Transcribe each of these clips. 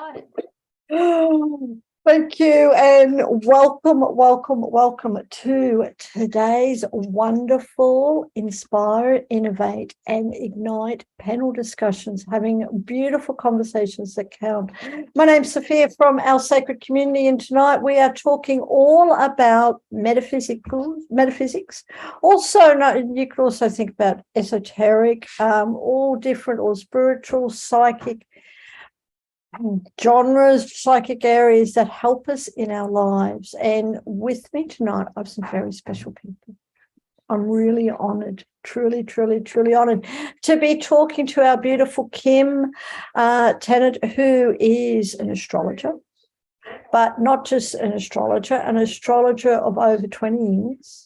right. Thank you, and welcome to today's wonderful Inspire, Innovate and Ignite panel discussions, having beautiful conversations that count. My name's Sophia from our sacred community, and tonight we are talking all about metaphysics. Also, you could also think about esoteric, all different, or spiritual, psychic genres, psychic areas that help us in our lives. And with me tonight, I have some very special people. I'm really honored, truly honored to be talking to our beautiful Kim Tennant, who is an astrologer, but not just an astrologer of over 20 years.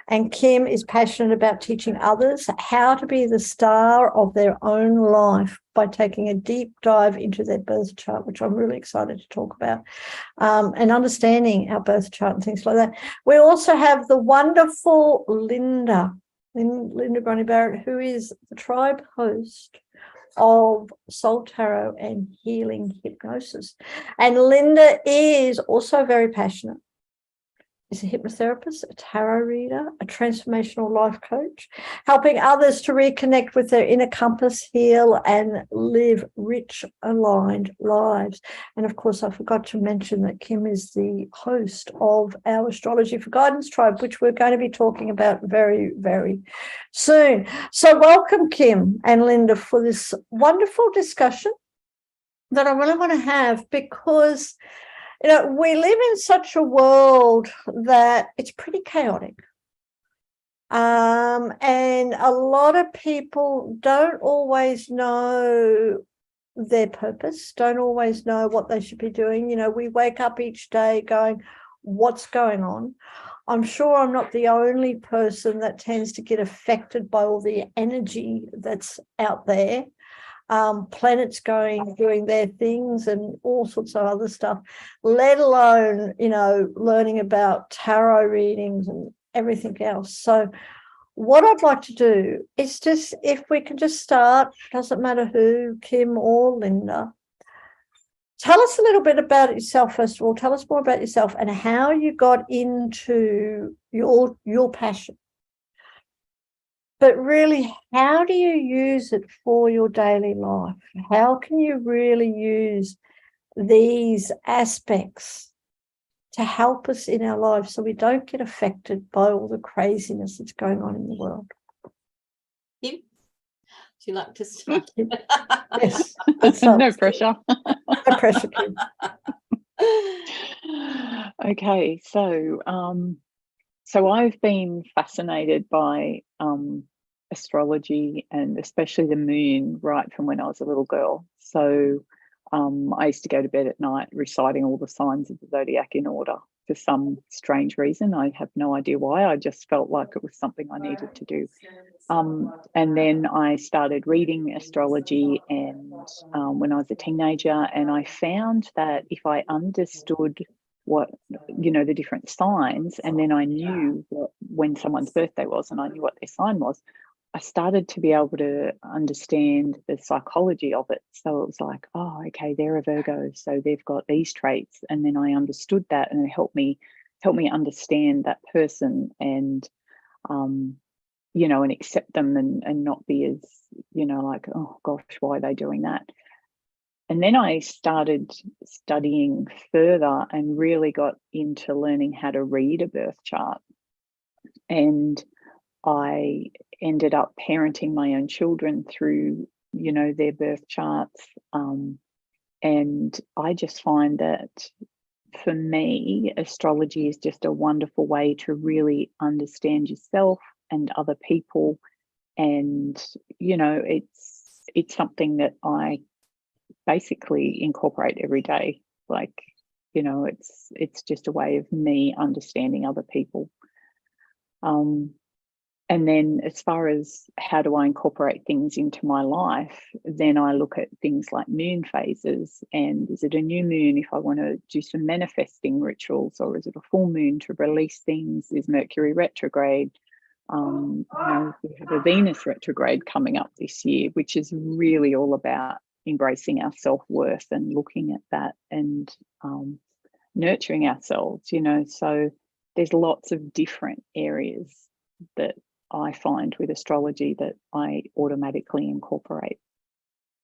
And Kim is passionate about teaching others how to be the star of their own life by taking a deep dive into their birth chart, which I'm really excited to talk about, and understanding our birth chart and things like that. We also have the wonderful Linda Grundy Barrett, who is the tribe host of Soul Tarot and Healing Hypnosis. And Linda is also very passionate. Is a hypnotherapist, a tarot reader, a transformational life coach, helping others to reconnect with their inner compass, heal, and live rich, aligned lives. And of course, I forgot to mention that Kim is the host of our Astrology for Guidance Tribe, which we're going to be talking about very, very soon. So welcome, Kim and Linda, for this wonderful discussion that I really want to have, because we live in such a world that it's pretty chaotic. And a lot of people don't always know their purpose, don't always know what they should be doing. We wake up each day going, what's going on? I'm sure I'm not the only person that tends to get affected by all the energy that's out there. Planets doing their things and all sorts of other stuff, let alone, learning about tarot readings and everything else. So what I'd like to do is just, if we can just start, doesn't matter who, Kim or Linda, tell us a little bit about yourself, first of all. Tell us more about yourself and how you got into your passion. But really, how do you use it for your daily life? How can you really use these aspects to help us in our lives so we don't get affected by all the craziness that's going on in the world? Kim, would you like to start? Yes. No pressure. No pressure, Kim. Okay, so I've been fascinated by astrology, and especially the moon, right from when I was a little girl. So I used to go to bed at night reciting all the signs of the zodiac in order for some strange reason. I have no idea why. I just felt like it was something I needed to do. And then I started reading astrology and when I was a teenager, and I found that if I understood what, the different signs, and then I knew when someone's birthday was and I knew what their sign was, I started to be able to understand the psychology of it. So it was like, oh, okay, they're a Virgo, so they've got these traits. And then I understood that, and it helped me understand that person and, and accept them and not be as, like, oh gosh, why are they doing that? And then I started studying further and really got into learning how to read a birth chart. And I ended up parenting my own children through, their birth charts. And I just find that for me, astrology is just a wonderful way to really understand yourself and other people. And, it's something that I basically incorporate every day. Like, it's just a way of me understanding other people. And then as far as how do I incorporate things into my life, then I look at things like moon phases, and is it a new moon if I want to do some manifesting rituals, or is it a full moon to release things? Is Mercury retrograde? We have a Venus retrograde coming up this year, which is really all about embracing our self-worth and looking at that and nurturing ourselves, you know. So there's lots of different areas that I find with astrology that I automatically incorporate.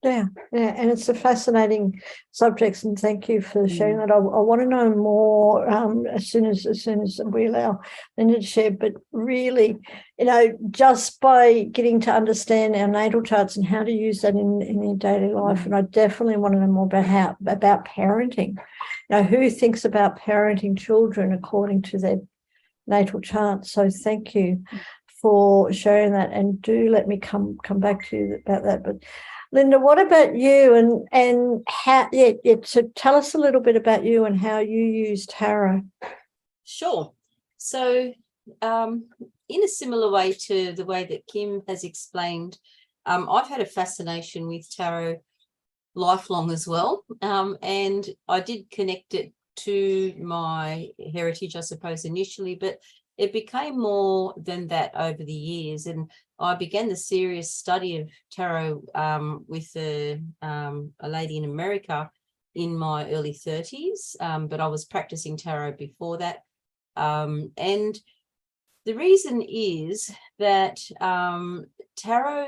Yeah, and it's a fascinating subject, and thank you for sharing that. I want to know more as soon as we allow Linda to share. But really, you know, just by getting to understand our natal charts and how to use that in your daily life, and I definitely want to know more about parenting. You know, who thinks about parenting children according to their natal chart? So thank you for sharing that, and do let me come back to you about that. But Linda, what about you, and how? So tell us a little bit about you and how you use tarot. Sure. So, in a similar way to the way that Kim has explained, I've had a fascination with tarot lifelong as well, and I did connect it to my heritage, I suppose, initially, but it became more than that over the years, and I began the serious study of tarot with a lady in America in my early 30s, but I was practicing tarot before that. And the reason is that tarot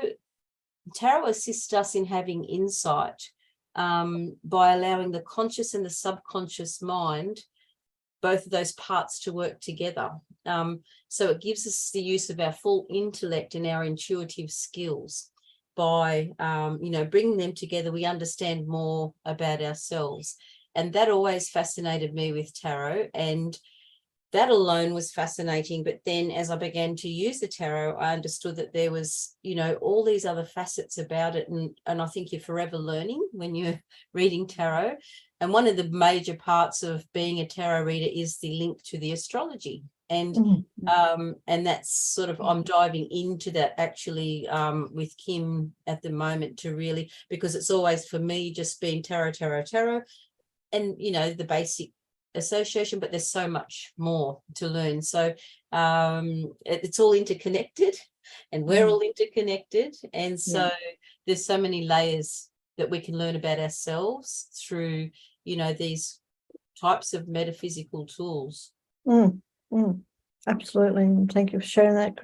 assists us in having insight by allowing the conscious and the subconscious mind, both of those parts, to work together. So it gives us the use of our full intellect and our intuitive skills. By bringing them together, we understand more about ourselves, and that always fascinated me with tarot, and that alone was fascinating. But then as I began to use the tarot, I understood that there was, you know, all these other facets about it, and I think you're forever learning when you're reading tarot. And one of the major parts of being a tarot reader is the link to the astrology. And that's sort of, I'm diving into that actually with Kim at the moment, to really, because it's always for me just been tarot, and, you know, the basic association, but there's so much more to learn. So it's all interconnected, and we're all interconnected. And so there's so many layers that we can learn about ourselves through, you know, these types of metaphysical tools. Absolutely, and thank you for sharing that,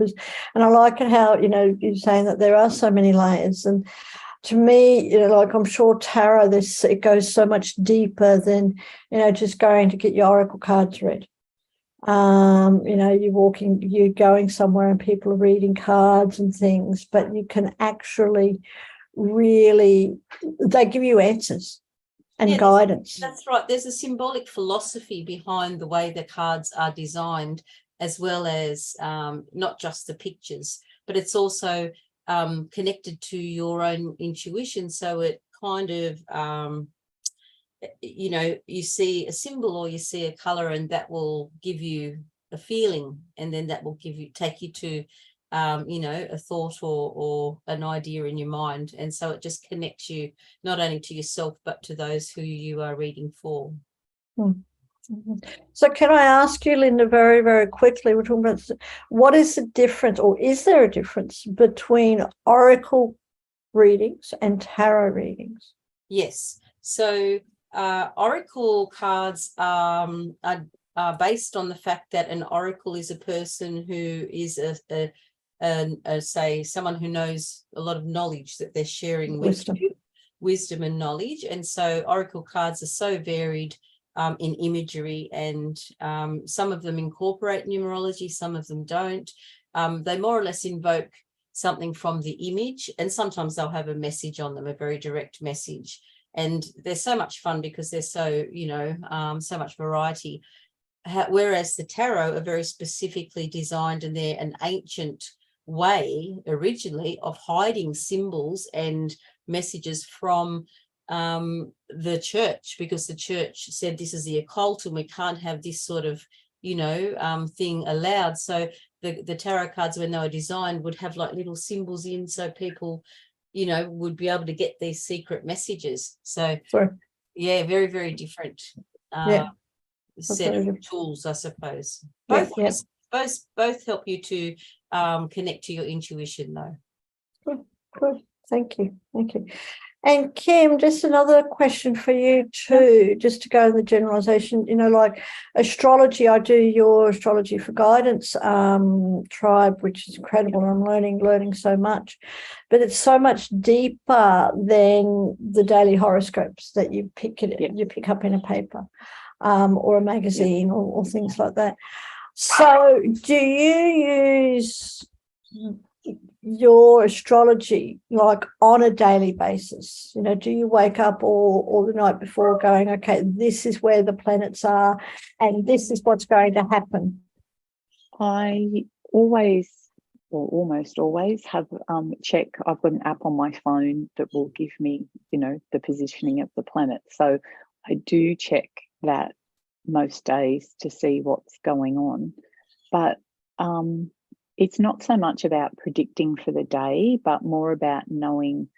and I like it how, you know, you're saying that there are so many layers, and to me, you know, like, I'm sure tarot, it goes so much deeper than, you know, just going to get your oracle cards read. You know, you're going somewhere and people are reading cards and things, but you can actually really, they give you answers and guidance. That's right. There's a symbolic philosophy behind the way the cards are designed, as well as not just the pictures, but it's also connected to your own intuition. So it kind of, you know, you see a symbol or you see a color, and that will give you a feeling, and then that will take you to, you know, a thought or an idea in your mind. And so it just connects you not only to yourself, but to those who you are reading for. So can I ask you, Linda, very, very quickly, we're talking about, what is the difference, or is there a difference between oracle readings and tarot readings? Yes. So oracle cards are based on the fact that an oracle is a person who is say someone who knows a lot of knowledge that they're sharing with you, wisdom and knowledge. And so oracle cards are so varied in imagery, and some of them incorporate numerology, some of them don't. They more or less invoke something from the image, and sometimes they'll have a message on them, a very direct message. And they're so much fun because they're so, you know, so much variety. Whereas the tarot are very specifically designed, and they're an ancient way originally of hiding symbols and messages from the church, because the church said this is the occult and we can't have this sort of, you know, thing allowed. So the tarot cards, when they were designed, would have like little symbols in, so people, you know, would be able to get these secret messages. So yeah, very, very different set of tools, I suppose. Both help you to connect to your intuition, though. Good. Thank you. And Kim, just another question for you too, just to go in the generalization, like astrology, I do your Astrology for Guidance tribe, which is incredible. I'm learning so much, but it's so much deeper than the daily horoscopes that you pick up in a paper or a magazine or things like that. So do you use your astrology like on a daily basis? Do you wake up or the night before going, okay, this is where the planets are and this is what's going to happen? I always, or almost always, have check. I've got an app on my phone that will give me, the positioning of the planets. So I do check that most days to see what's going on. But it's not so much about predicting for the day, but more about knowing.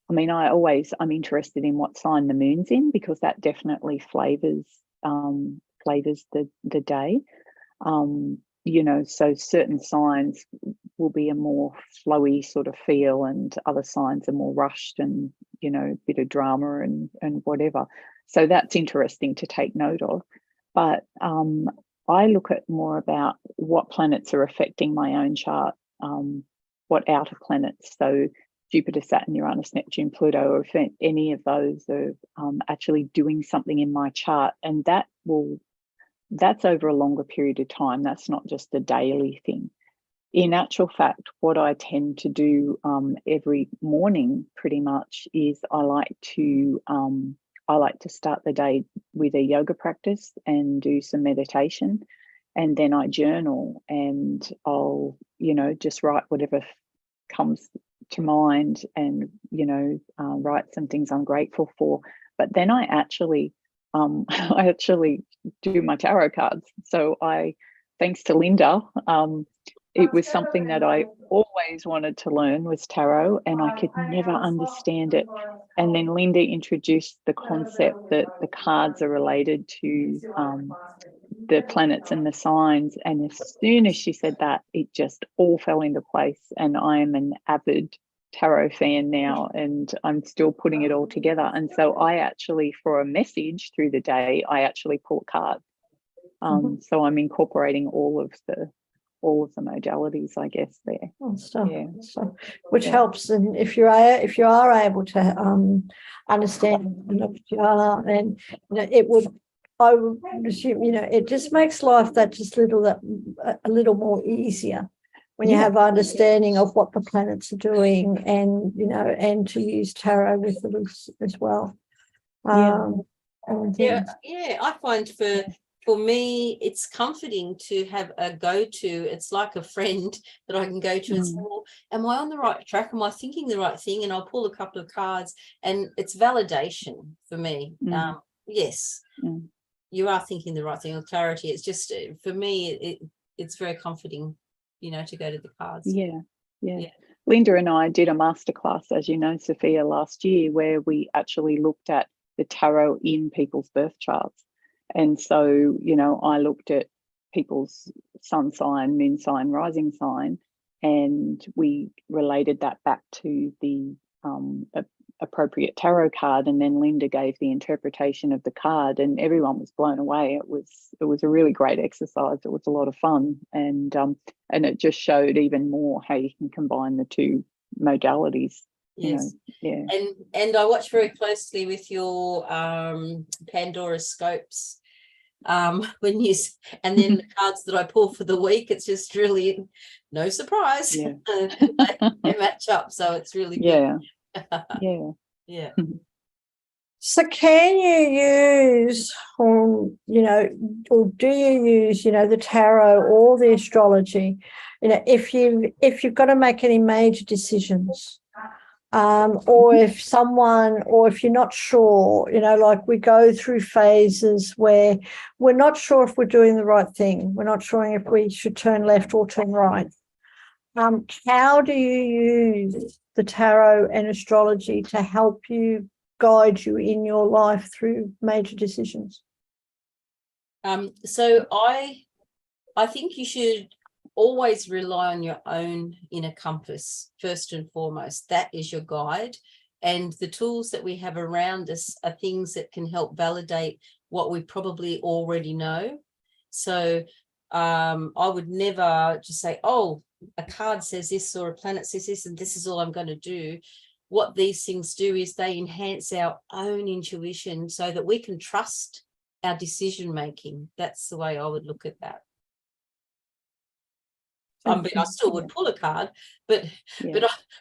I mean, I'm interested in what sign the moon's in, because that definitely flavors the day. So certain signs will be a more flowy sort of feel, and other signs are more rushed and, a bit of drama and whatever. So that's interesting to take note of. But I look at more about what planets are affecting my own chart, what outer planets, so Jupiter, Saturn, Uranus, Neptune, Pluto, or if any of those are actually doing something in my chart. And that's over a longer period of time. That's not just a daily thing. In actual fact, what I tend to do every morning pretty much is I like to start the day with a yoga practice and do some meditation, and then I journal, and I'll, just write whatever comes to mind, and, write some things I'm grateful for. But then I actually do my tarot cards. So thanks to Linda, it was something that I always wanted to learn, was tarot, and I could never understand it. And then Linda introduced the concept that the cards are related to the planets and the signs. And as soon as she said that, it just all fell into place. And I am an avid tarot fan now, and I'm still putting it all together. And so I actually, for a message through the day, I actually pull a card. So I'm incorporating all of the modalities, I guess, there. Which helps. And if you are able to understand what you are, and it would, I would assume, it just makes life a little more easier when you have understanding of what the planets are doing, and and to use tarot with it as well. I find for me, it's comforting to have a go-to. It's like a friend that I can go to and say, well, am I on the right track? Am I thinking the right thing? And I'll pull a couple of cards, and it's validation for me. Yes, you are thinking the right thing, or clarity. It's just, for me, it's very comforting, to go to the cards. Yeah. Linda and I did a masterclass, as you know, Sophia, last year, where we actually looked at the tarot in people's birth charts. And so, I looked at people's sun sign, moon sign, rising sign, and we related that back to the appropriate tarot card. And then Linda gave the interpretation of the card, and everyone was blown away. It was a really great exercise. It was a lot of fun, and it just showed even more how you can combine the two modalities. Yes. And I watch very closely with your Pandora scopes when you, and then the cards that I pull for the week, it's just really no surprise. They match up, so it's really good. So can you use, or do you use, the tarot or the astrology, if you've got to make any major decisions? Or if you're not sure, like we go through phases where we're not sure if we're doing the right thing. We're not sure if we should turn left or turn right. How do you use the tarot and astrology to help you, guide you in your life through major decisions? So I think you should always rely on your own inner compass first and foremost. That is your guide, And the tools that we have around us are things that can help validate what we probably already know. So I would never just say, oh, a card says this or a planet says this and this is all I'm going to do. What these things do is they enhance our own intuition so that we can trust our decision making. That's the way I would look at that. I still would pull a card, but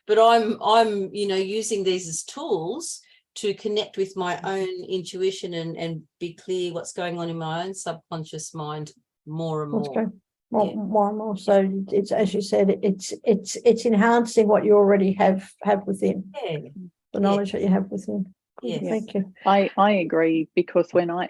I'm using these as tools to connect with my own intuition and be clear what's going on in my own subconscious mind more and more. More and more. So it's, as you said, it's enhancing what you already have within. The knowledge that you have within. Good, thank you. I agree, because when I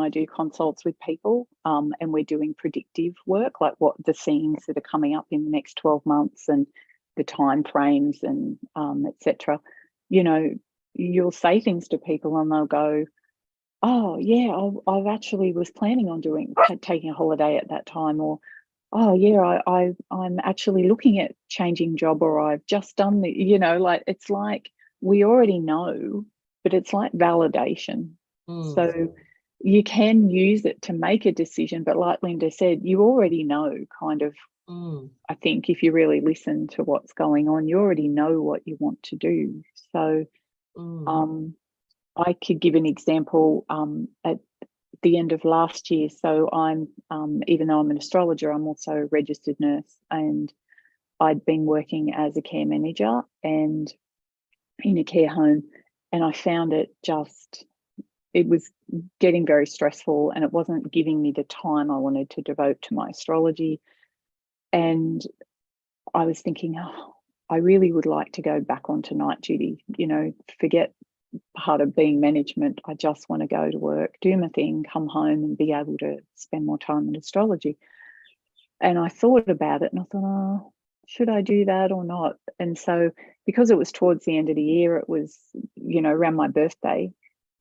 do consults with people and we're doing predictive work, like what the themes that are coming up in the next 12 months and the time frames and etc., you'll say things to people and they'll go, oh yeah, I actually was planning on taking a holiday at that time, or oh yeah, I'm actually looking at changing job, or I've just done the, it's like we already know, but it's like validation. So you can use it to make a decision, but like Linda said, you already know kind of, I think if you really listen to what's going on, you already know what you want to do. So I could give an example at the end of last year. So I'm, even though I'm an astrologer, I'm also a registered nurse, and I'd been working as a care manager and in a care home, and I found it was getting very stressful, and it wasn't giving me the time I wanted to devote to my astrology. And I was thinking, oh, I really would like to go back onto night duty, forget part of being management. I just want to go to work, do my thing, come home and be able to spend more time in astrology. And I thought about it and I thought, oh, should I do that or not? And so because it was towards the end of the year, it was, around my birthday.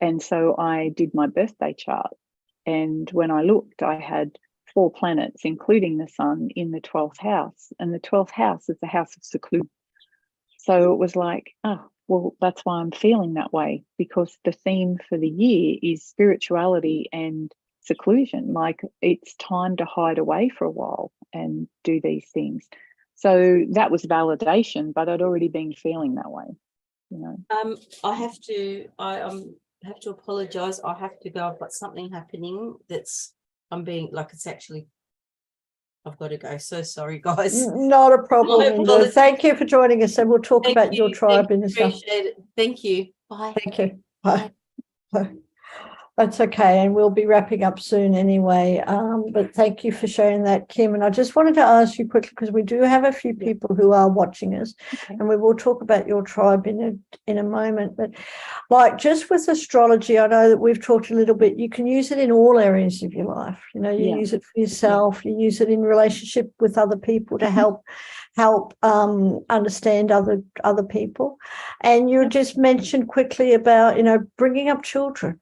And so I did my birthday chart. And when I looked, I had 4 planets, including the sun, in the 12th house. And the 12th house is the house of seclusion. So it was like, oh, well, that's why I'm feeling that way, because the theme for the year is spirituality and seclusion. Like, it's time to hide away for a while and do these things. So that was validation, but I'd already been feeling that way, I have to apologize. I have to go. I've got something happening I've got to go. So sorry, guys. Not a problem. Thank you for joining us, and we'll talk about your tribe and stuff. Appreciate it. Thank you. Bye. Thank you. Bye. Bye. That's okay, and we'll be wrapping up soon anyway. But thank you for sharing that, Kim. And I just wanted to ask you quickly, because we do have a few people who are watching us, and we will talk about your tribe in a moment. But like, just with astrology, I know that we've talked a little bit. You can use it in all areas of your life. You use it for yourself. You use it in relationship with other people to help understand other people. And you just mentioned quickly about bringing up children.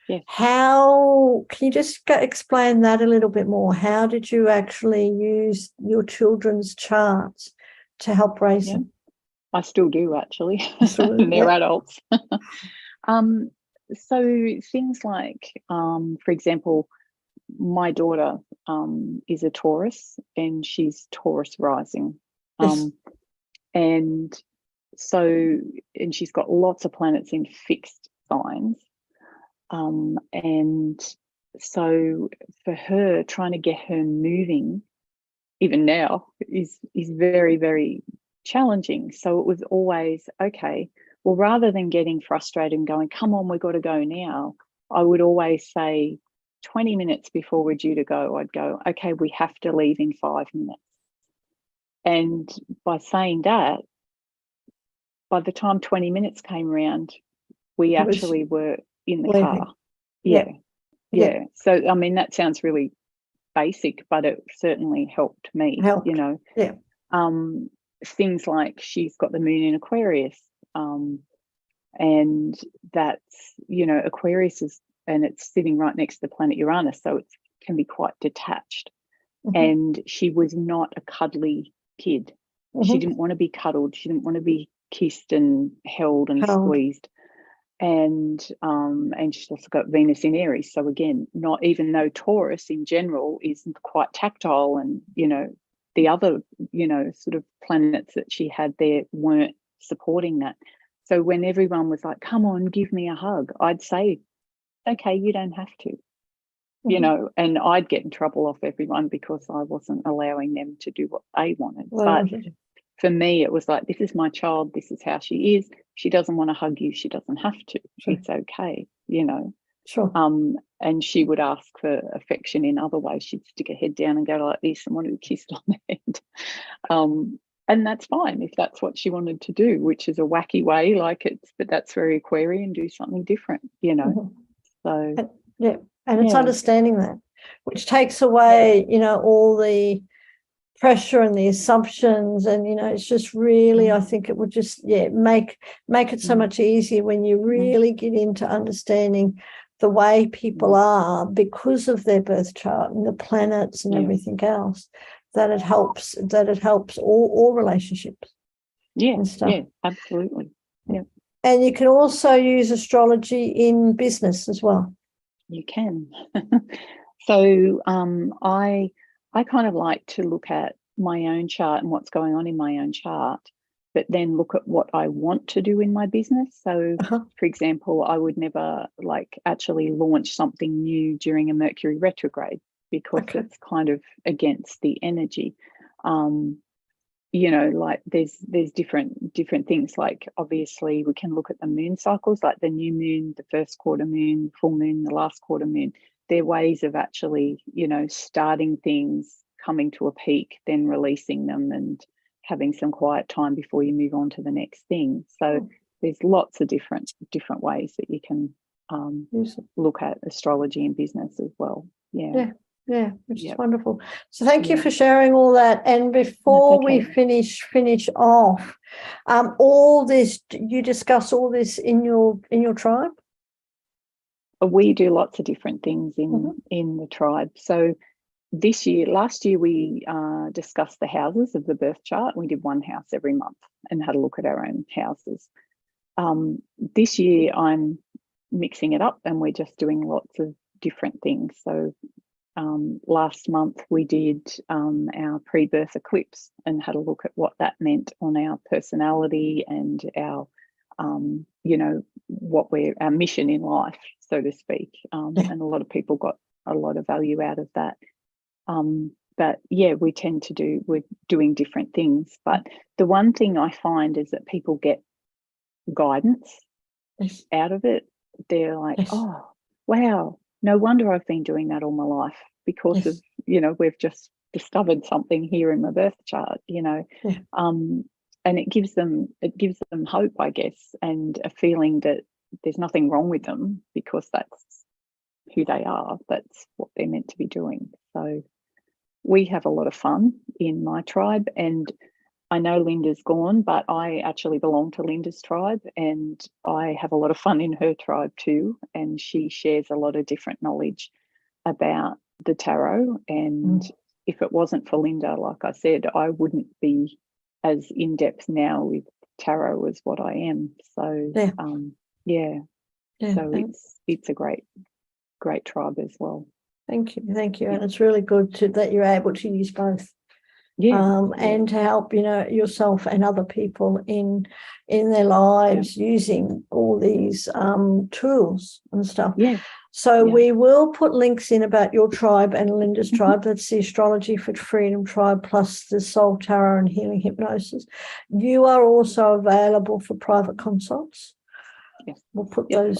Yes. How can you just explain that a little bit more? How did you actually use your children's charts to help raise them? I still do, actually. They're adults. So things like, for example, my daughter is a Taurus, and she's Taurus rising. And she's got lots of planets in fixed signs. And so for her, trying to get her moving, even now, is very, very challenging. So it was always, okay, well, rather than getting frustrated and going, come on, we've got to go now, I would always say 20 minutes before we're due to go, I'd go, okay, we have to leave in 5 minutes. And by saying that, by the time 20 minutes came around, we actually were in the car. Yeah. So I mean, that sounds really basic, but it certainly helped me. Things like she's got the moon in Aquarius, and that's Aquarius is, and it's sitting right next to the planet Uranus, so it can be quite detached. And she was not a cuddly kid. She didn't want to be cuddled. She didn't want to be kissed and held and Held. squeezed. And she's also got Venus in Aries. So again, not even though Taurus in general is quite tactile, and the other sort of planets that she had there weren't supporting that. So when everyone was like, come on, give me a hug, I'd say, okay, you don't have to. And I'd get in trouble off everyone because I wasn't allowing them to do what they wanted. But for me, it was like, this is my child, this is how she is. She doesn't want to hug you, she doesn't have to. Sure. It's okay, Sure. and she would ask for affection in other ways. She'd stick her head down and go like this and want to be kissed on the head. And that's fine if that's what she wanted to do, which is a wacky way, but that's very Aquarian, do something different, So it's understanding that, which takes away, all the pressure and the assumptions, and it's just really, I think it would just make it so much easier when you really get into understanding the way people are because of their birth chart and the planets and everything else, that it helps all relationships. And stuff. Absolutely. And you can also use astrology in business as well. You can. So I kind of like to look at my own chart and what's going on in my own chart, but then look at what I want to do in my business. So, for example, I would never actually launch something new during a Mercury retrograde because it's kind of against the energy. There's different things. Like obviously we can look at the moon cycles, like the new moon, the first quarter moon, full moon, the last quarter moon. They're ways of actually, starting things, coming to a peak, then releasing them and having some quiet time before you move on to the next thing. So there's lots of different ways that you can look at astrology in business as well. Which is wonderful. So thank you for sharing all that. And before we finish off, all this, you discuss all this in your tribe? We do lots of different things in the tribe. So last year we discussed the houses of the birth chart. We did one house every month and had a look at our own houses. This year I'm mixing it up and we're just doing lots of different things. So last month we did our pre-birth eclipse and had a look at what that meant on our personality and our our mission in life, so to speak. And a lot of people got a lot of value out of that. But we're doing different things. But the one thing I find is that people get guidance out of it. They're like, oh, wow, no wonder I've been doing that all my life because of, we've just discovered something here in my birth chart, and it gives them hope, I guess, and a feeling that there's nothing wrong with them because that's who they are. That's what they're meant to be doing. So we have a lot of fun in my tribe, and I know Linda's gone, but I actually belong to Linda's tribe and I have a lot of fun in her tribe too. And she shares a lot of different knowledge about the tarot. And if it wasn't for Linda, like I said, I wouldn't be as in-depth now with tarot as what I am. So so it's a great tribe as well. Thank you. And it's really good that you're able to use both. And to help yourself and other people in their lives using all these tools and stuff. So we will put links in about your tribe and Linda's tribe. That's the Astrology for Freedom tribe plus the Soul Tarot and Healing Hypnosis. You are also available for private consults. We'll put those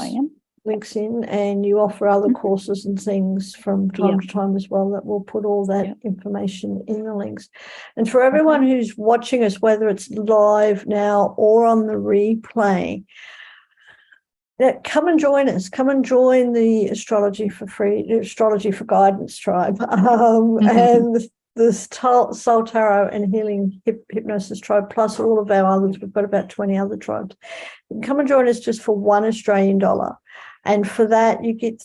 links in, and you offer other courses and things from time to time as well, that we'll put all that information in the links. And for everyone who's watching us, whether it's live now or on the replay, come and join us. Come and join the Astrology for Guidance tribe, and the Soul Tarot and Healing Hypnosis tribe, plus all of our others. We've got about 20 other tribes. You can come and join us just for $1 Australian. And for that, you get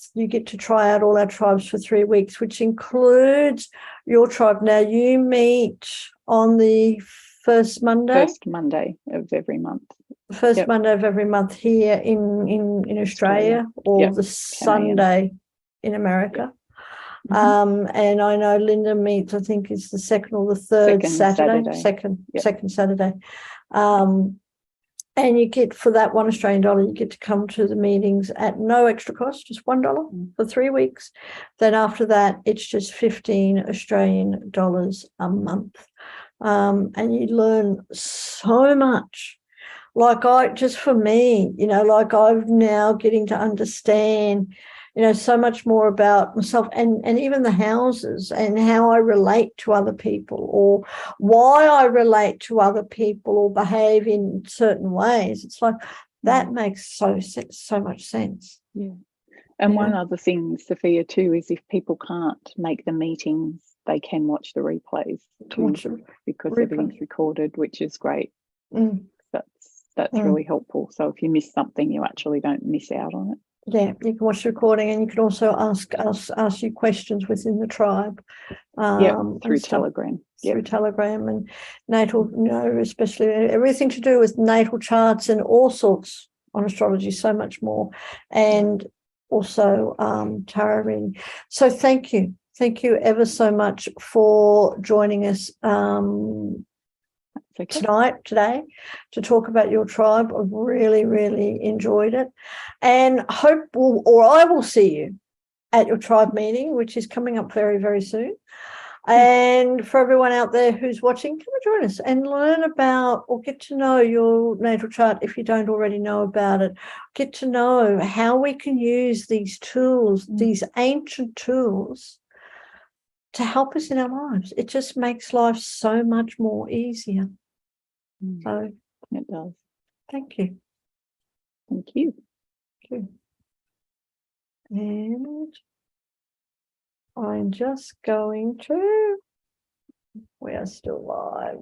to try out all our tribes for 3 weeks, which includes your tribe. Now, you meet on the first Monday. First Monday of every month. First Yep. Monday of every month here in Australia, or Yep. the Sunday in America. Mhm. And I know Linda meets, I think it's the second or the third Second Saturday. Saturday. Yep. Second Saturday. And you get, for that $1 Australian dollar, you get to come to the meetings at no extra cost, just $1 for 3 weeks. Then after that, it's just 15 Australian dollars a month. And you learn so much. Like just for me, like I'm now getting to understand, so much more about myself and even the houses and how I relate to other people, or why I relate to other people or behave in certain ways. It's like that makes so much sense. Yeah. And one other thing, Sophia, too, is if people can't make the meetings, they can watch the replays too, because everything's recorded, which is great. That's really helpful. So if you miss something, you actually don't miss out on it. Yeah, you can watch the recording, and you can also ask you questions within the tribe. Through Telegram. Through Telegram and natal, especially everything to do with natal charts and all sorts on astrology, so much more. And also tarot reading. So thank you ever so much for joining us today to talk about your tribe. I've really, really enjoyed it, and I will see you at your tribe meeting, which is coming up very, very soon. And for everyone out there who's watching, come and join us and learn about, or get to know your natal chart if you don't already know about it. Get to know how we can use these tools, these ancient tools, to help us in our lives. It just makes life so much more easier. So it does. Thank you. Thank you. And I'm just going to, we are still live.